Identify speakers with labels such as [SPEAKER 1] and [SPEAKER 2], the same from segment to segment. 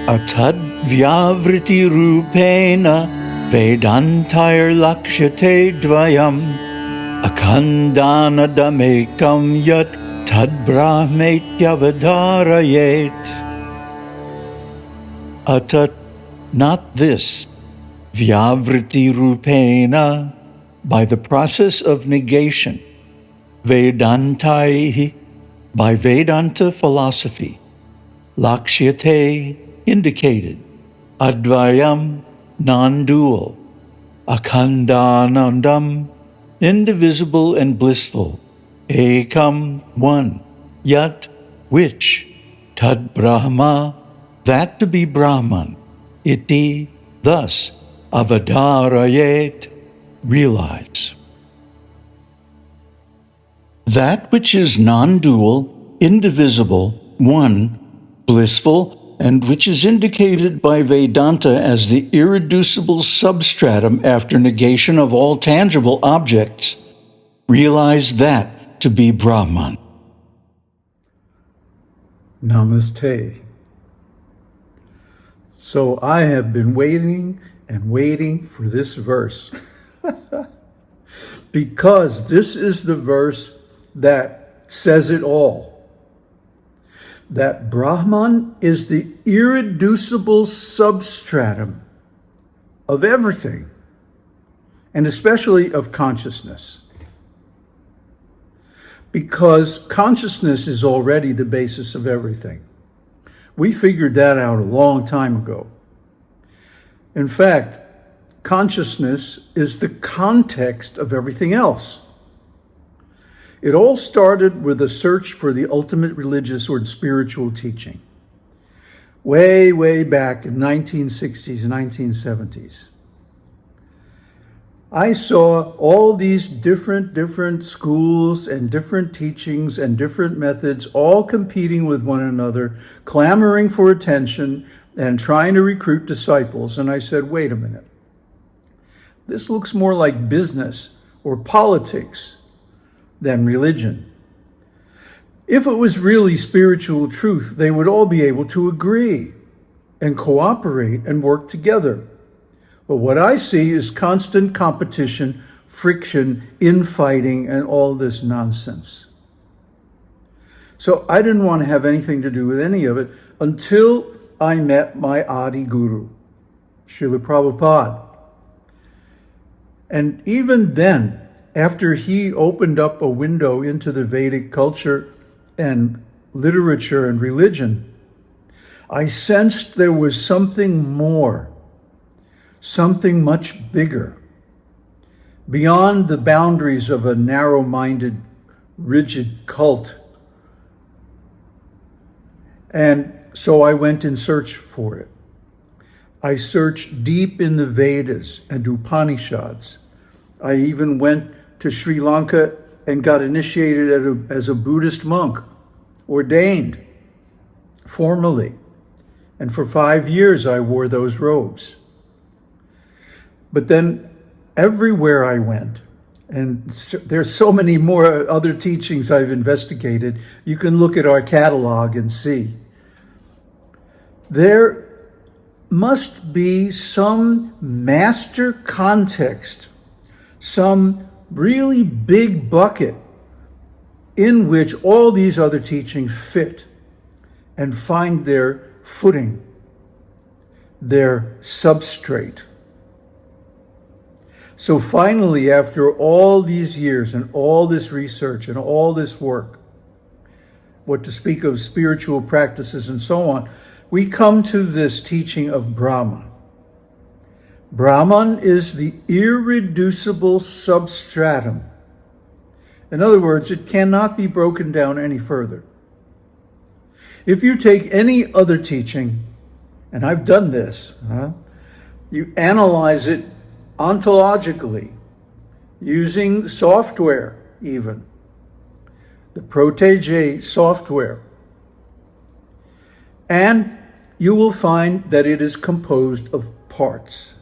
[SPEAKER 1] Atad vyavriti rupena Vedāntair-lakshate dvayam akhandanadamekam yat tad brahmetyavadharayet. Atat, not this, vyavriti rupena, by the process of negation, Vedāntai, by Vedanta philosophy, lakshyate, indicated, advayam, nondual, akhandanandam, indivisible and blissful, ekam, one, yat, which, tad Brahma, that to be Brahman, iti, thus, avadharayet, realize. That which is non-dual, indivisible, one, blissful, and which is indicated by Vedanta as the irreducible substratum after negation of all tangible objects, realize that to be Brahman.
[SPEAKER 2] Namaste. So I have been waiting and waiting for this verse because this is the verse that says it all. That Brahman is the irreducible substratum of everything, and especially of consciousness. Because consciousness is already the basis of everything. We figured that out a long time ago. In fact, consciousness is the context of everything else. It all started with a search for the ultimate religious or spiritual teaching. Way, way back in 1960s and 1970s. I saw all these different schools and different teachings and different methods all competing with one another, clamoring for attention and trying to recruit disciples. And I said, wait a minute. This looks more like business or politics than religion. If it was really spiritual truth, they would all be able to agree and cooperate and work together. But what I see is constant competition, friction, infighting, and all this nonsense. So I didn't want to have anything to do with any of it until I met my Adi Guru, Srila Prabhupada. And even then, after he opened up a window into the Vedic culture and literature and religion, I sensed there was something more, something much bigger, beyond the boundaries of a narrow-minded, rigid cult. And so I went in search for it. I searched deep in the Vedas and Upanishads. I even went to Sri Lanka and got initiated as a Buddhist monk, ordained formally. And for 5 years I wore those robes. But then everywhere I went, and there's so many more other teachings I've investigated, you can look at our catalog and see. There must be some master context, some really big bucket in which all these other teachings fit and find their footing, their substrate. So finally, after all these years and all this research and all this work, what to speak of spiritual practices and so on, we come to this teaching of Brahman. Brahman is the irreducible substratum. In other words, it cannot be broken down any further. If you take any other teaching, and I've done this, you analyze it ontologically, using software even, the Protege software, and you will find that it is composed of parts.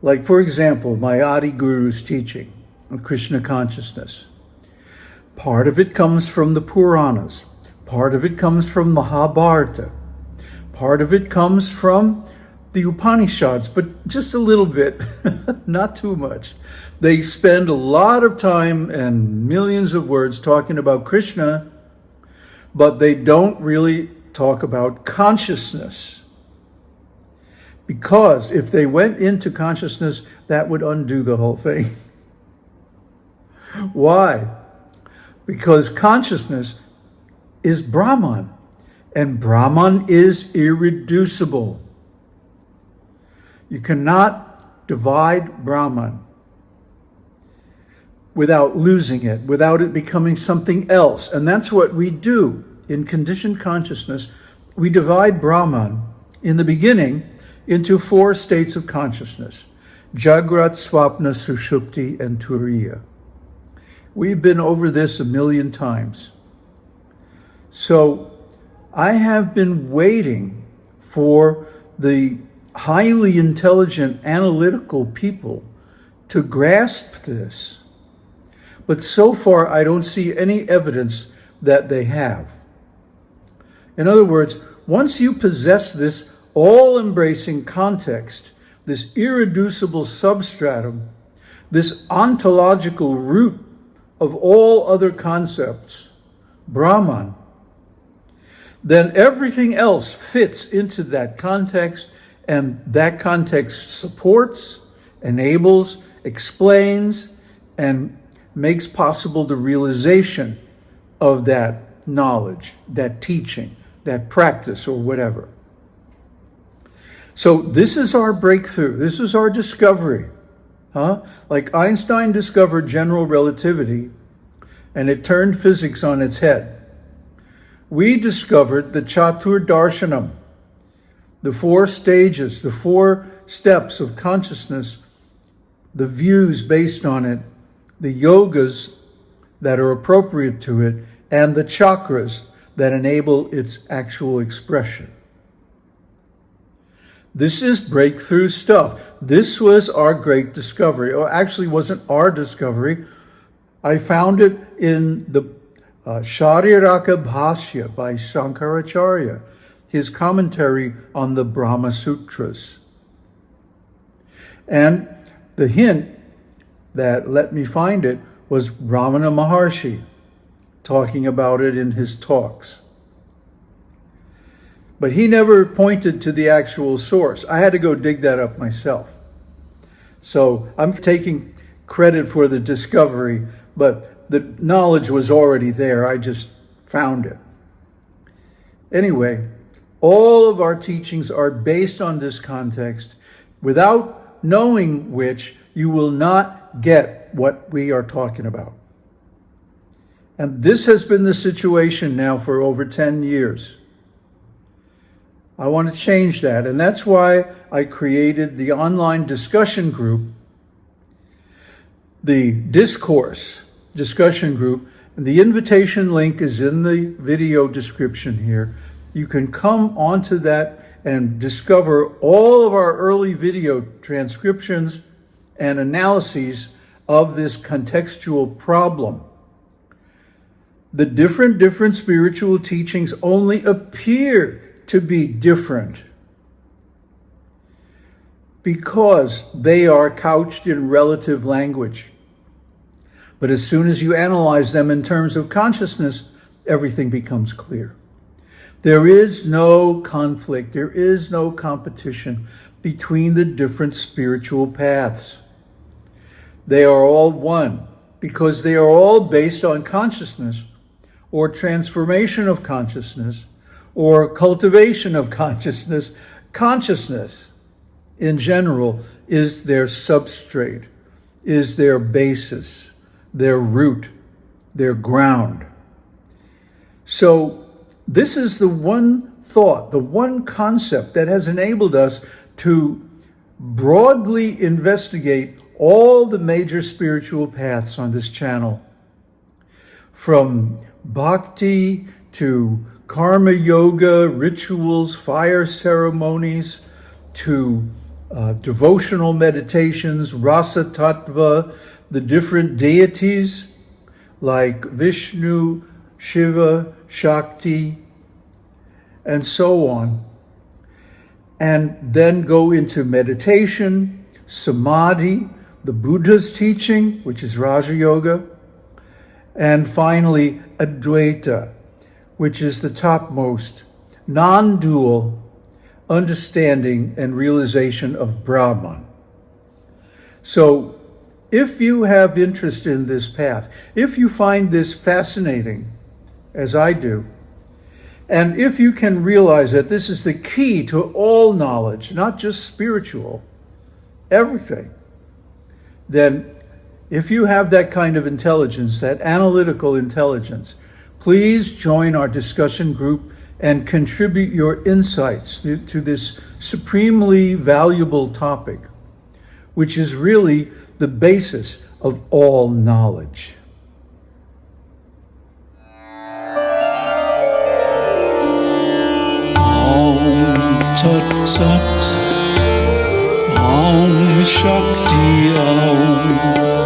[SPEAKER 2] Like, for example, my Adi Guru's teaching on Krishna consciousness. Part of it comes from the Puranas. Part of it comes from Mahabharata. Part of it comes from the Upanishads, but just a little bit, not too much. They spend a lot of time and millions of words talking about Krishna, but they don't really talk about consciousness. Because if they went into consciousness, that would undo the whole thing. Why? Because consciousness is Brahman, and Brahman is irreducible. You cannot divide Brahman without losing it, without it becoming something else. And that's what we do in conditioned consciousness. We divide Brahman in the beginning into 4 states of consciousness: Jagrat, Swapna, Sushupti, and Turiya. We've been over this a million times. So I have been waiting for the highly intelligent, analytical people to grasp this. But so far, I don't see any evidence that they have. In other words, once you possess this all-embracing context, this irreducible substratum, this ontological root of all other concepts, Brahman, then everything else fits into that context, and that context supports, enables, explains, and makes possible the realization of that knowledge, that teaching, that practice, or whatever. So this is our breakthrough. This is our discovery. Like Einstein discovered general relativity, and it turned physics on its head. We discovered the Chatur Darshanam, the 4 stages, the 4 steps of consciousness, the views based on it, the yogas that are appropriate to it, and the chakras that enable its actual expression. This is breakthrough stuff. This was our great discovery. Or actually, wasn't our discovery. I found it in the Shariraka Bhashya by Sankaracharya, his commentary on the Brahma Sutras. And the hint that let me find it was Ramana Maharshi talking about it in his talks. But he never pointed to the actual source. I had to go dig that up myself. So I'm taking credit for the discovery, but the knowledge was already there. I just found it. Anyway, all of our teachings are based on this context, without knowing which you will not get what we are talking about. And this has been the situation now for over 10 years. I want to change that, and that's why I created the online discussion group, the Discourse discussion group. And the invitation link is in the video description here. You can come onto that and discover all of our early video transcriptions and analyses of this contextual problem. The different spiritual teachings only appear to be different because they are couched in relative language. But as soon as you analyze them in terms of consciousness, everything becomes clear. There is no conflict, there is no competition between the different spiritual paths. They are all one because they are all based on consciousness, or transformation of consciousness, or cultivation of consciousness. Consciousness, in general, is their substrate, is their basis, their root, their ground. So this is the one thought, the one concept that has enabled us to broadly investigate all the major spiritual paths on this channel, from bhakti to karma yoga, rituals, fire ceremonies, to devotional meditations, rasa tattva, the different deities like Vishnu, Shiva, Shakti, and so on. and then go into meditation, samadhi, the Buddha's teaching, which is Raja Yoga, and finally Advaita, which is the topmost non-dual understanding and realization of Brahman. So if you have interest in this path, if you find this fascinating, as I do, and if you can realize that this is the key to all knowledge, not just spiritual, everything, then if you have that kind of intelligence, that analytical intelligence, please join our discussion group and contribute your insights to this supremely valuable topic, which is really the basis of all knowledge.
[SPEAKER 3] Tat Sat, Om Shakti Om.